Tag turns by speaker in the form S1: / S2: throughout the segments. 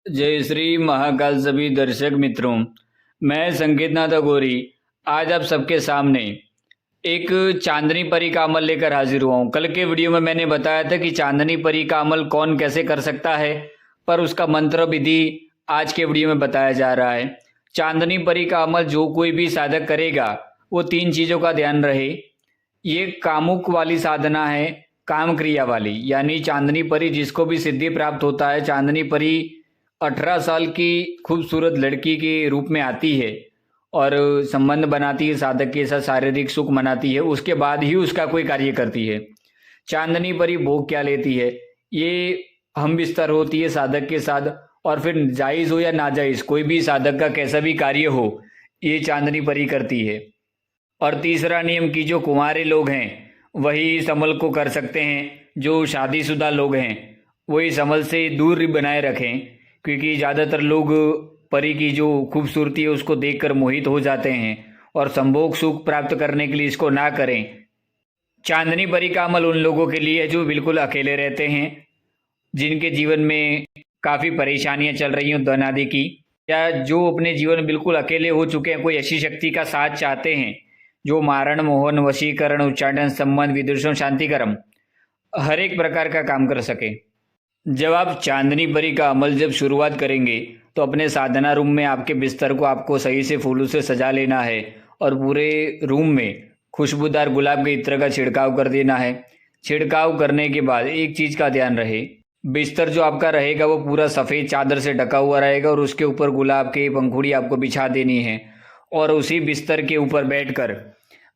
S1: जय श्री महाकाल सभी दर्शक मित्रों। मैं संकेतनाथ अघोरी आज आप सबके सामने एक चांदनी परी का अमल लेकर हाजिर हुआ हूँ। कल के वीडियो में मैंने बताया था कि चांदनी परी का अमल कौन कैसे कर सकता है, पर उसका मंत्र विधि आज के वीडियो में बताया जा रहा है। चांदनी परी का अमल जो कोई भी साधक करेगा वो 3 चीज़ों का ध्यान रहे। ये कामुक वाली साधना है, काम क्रिया वाली, यानी चांदनी परी जिसको भी सिद्धि प्राप्त होता है। चांदनी परी 18 साल की खूबसूरत लड़की के रूप में आती है और संबंध बनाती है, साधक के साथ शारीरिक सुख मनाती है, उसके बाद ही उसका कोई कार्य करती है। चांदनी परी भोग क्या लेती है, ये हम बिस्तर होती है साधक के साथ, और फिर जायज़ हो या नाजायज़ कोई भी साधक का कैसा भी कार्य हो ये चांदनी परी करती है। और तीसरा नियम कि जो कुंवारे लोग हैं वही इस अमल को कर सकते हैं, जो शादीशुदा लोग हैं वो इस अमल से दूर बनाए रखें, क्योंकि ज़्यादातर लोग परी की जो खूबसूरती है उसको देखकर मोहित हो जाते हैं और संभोग सुख प्राप्त करने के लिए इसको ना करें। चांदनी परी का अमल उन लोगों के लिए है जो बिल्कुल अकेले रहते हैं, जिनके जीवन में काफ़ी परेशानियां चल रही हों धन आदि की, या जो अपने जीवन में बिल्कुल अकेले हो चुके हैं, कोई ऐसी शक्ति का साथ चाहते हैं जो मारण मोहन वशीकरण उच्चाटन संबंध विदुषण शांतिकरम हर एक प्रकार का काम कर सके। जब आप चांदनी परी का अमल जब शुरुआत करेंगे तो अपने साधना रूम में आपके बिस्तर को आपको सही से फूलों से सजा लेना है और पूरे रूम में खुशबूदार गुलाब के इत्र का छिड़काव कर देना है। छिड़काव करने के बाद एक चीज़ का ध्यान रहे, बिस्तर जो आपका रहेगा वो पूरा सफ़ेद चादर से ढका हुआ रहेगा और उसके ऊपर गुलाब के पंखुड़ी आपको बिछा देनी है, और उसी बिस्तर के ऊपर बैठकर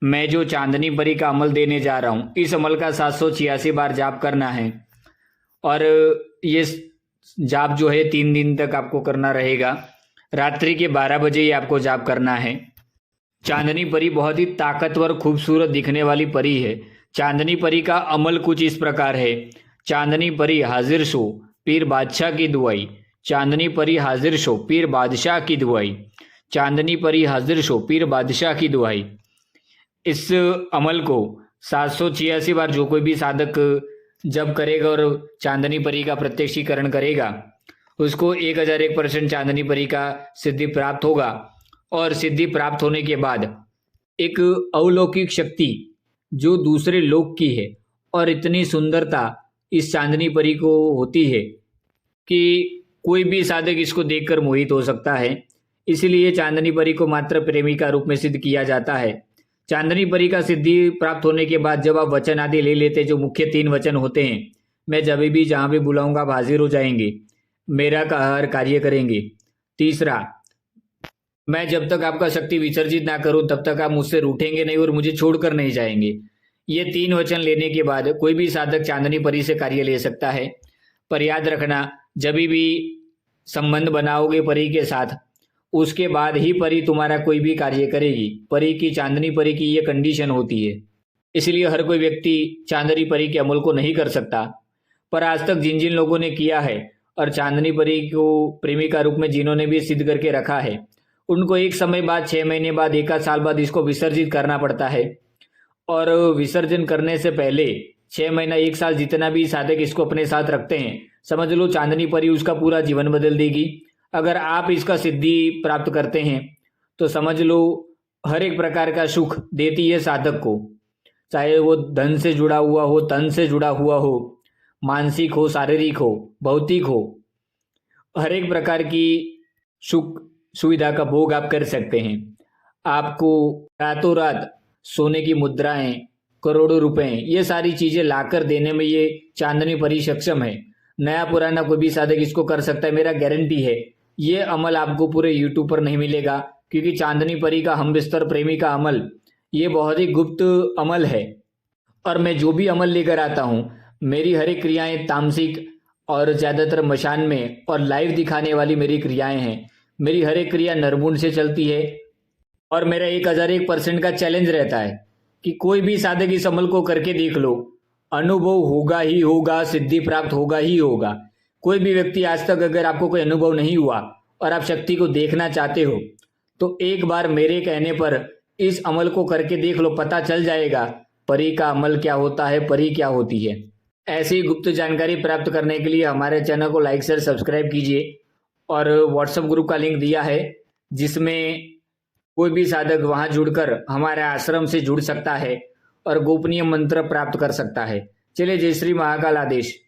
S1: मैं जो चांदनी परी का अमल देने जा रहा हूँ इस अमल का 786 बार जाप करना है। और ये जाप जो है 3 दिन तक आपको करना रहेगा। रात्रि के 12 बजे ही आपको जाप करना है। चांदनी परी बहुत ही ताकतवर खूबसूरत दिखने वाली परी है। चांदनी परी का अमल कुछ इस प्रकार है। चांदनी परी हाजिर शो पीर बादशाह की दुआई, चांदनी परी हाजिर शो पीर बादशाह की दुआई, चांदनी परी हाजिर शो पीर बादशाह की दुआई। इस अमल को 786 बार जो कोई भी साधक जब करेगा और चांदनी परी का प्रत्यक्षीकरण करेगा उसको 1001% चांदनी परी का सिद्धि प्राप्त होगा। और सिद्धि प्राप्त होने के बाद एक अलौकिक शक्ति जो दूसरे लोक की है, और इतनी सुंदरता इस चांदनी परी को होती है कि कोई भी साधक इसको देखकर मोहित हो सकता है। इसीलिए चांदनी परी को मात्र प्रेमी का रूप में सिद्ध किया जाता है। चांदनी परी का सिद्धि प्राप्त होने के बाद जब आप वचन आदि ले लेते, जो मुख्य 3 वचन होते हैं, मैं जब भी जहाँ भी बुलाऊंगा आप हाजिर हो जाएंगे, मेरा हर कार्य करेंगे। तीसरा, मैं जब तक आपका शक्ति विसर्जित ना करूं तब तक आप मुझसे रूठेंगे नहीं और मुझे छोड़कर नहीं जाएंगे। ये 3 वचन लेने के बाद कोई भी साधक चांदनी परी से कार्य ले सकता है। पर याद रखना, जब भी संबंध बनाओगे परी के साथ उसके बाद ही परी तुम्हारा कोई भी कार्य करेगी। परी की, चांदनी परी की ये कंडीशन होती है। इसलिए हर कोई व्यक्ति चांदनी परी के अमल को नहीं कर सकता। पर आज तक जिन जिन लोगों ने किया है और चांदनी परी को प्रेमी का रूप में जिन्होंने भी सिद्ध करके रखा है, उनको एक समय बाद, 6 महीने बाद, 1 साल बाद इसको विसर्जित करना पड़ता है। और विसर्जन करने से पहले 6 महीना, 1 साल जितना भी साधक इसको अपने साथ रखते हैं, समझ लो चांदनी परी उसका पूरा जीवन बदल देगी। अगर आप इसका सिद्धि प्राप्त करते हैं तो समझ लो हर एक प्रकार का सुख देती है साधक को, चाहे वो धन से जुड़ा हुआ हो, तन से जुड़ा हुआ हो, मानसिक हो, शारीरिक हो, भौतिक हो, हर एक प्रकार की सुख सुविधा का भोग आप कर सकते हैं। आपको रातों रात सोने की मुद्राएं, करोड़ों रुपए, ये सारी चीजें लाकर देने में ये चांदनी परी सक्षम है। नया पुराना कोई भी साधक इसको कर सकता है, मेरा गारंटी है। ये अमल आपको पूरे यूट्यूब पर नहीं मिलेगा, क्योंकि चांदनी परी का हम बिस्तर प्रेमी का अमल ये बहुत ही गुप्त अमल है। और मैं जो भी अमल लेकर आता हूँ, मेरी हर एक क्रियाएं तामसिक और ज़्यादातर मशान में और लाइव दिखाने वाली मेरी क्रियाएं हैं। मेरी हर एक क्रिया निर्गुण से चलती है और मेरा 1001% का चैलेंज रहता है कि कोई भी साधक इस अमल को करके देख लो, अनुभव होगा ही होगा, सिद्धि प्राप्त होगा ही होगा। कोई भी व्यक्ति आज तक अगर आपको कोई अनुभव नहीं हुआ और आप शक्ति को देखना चाहते हो तो एक बार मेरे कहने पर इस अमल को करके देख लो, पता चल जाएगा परी का अमल क्या होता है, परी क्या होती है। ऐसी गुप्त जानकारी प्राप्त करने के लिए हमारे चैनल को लाइक शेयर सब्सक्राइब कीजिए और व्हाट्सएप ग्रुप का लिंक दिया है, जिसमें कोई भी साधक वहां जुड़कर हमारे आश्रम से जुड़ सकता है और गोपनीय मंत्र प्राप्त कर सकता है। चलिए, जय श्री महाकाल आदेश।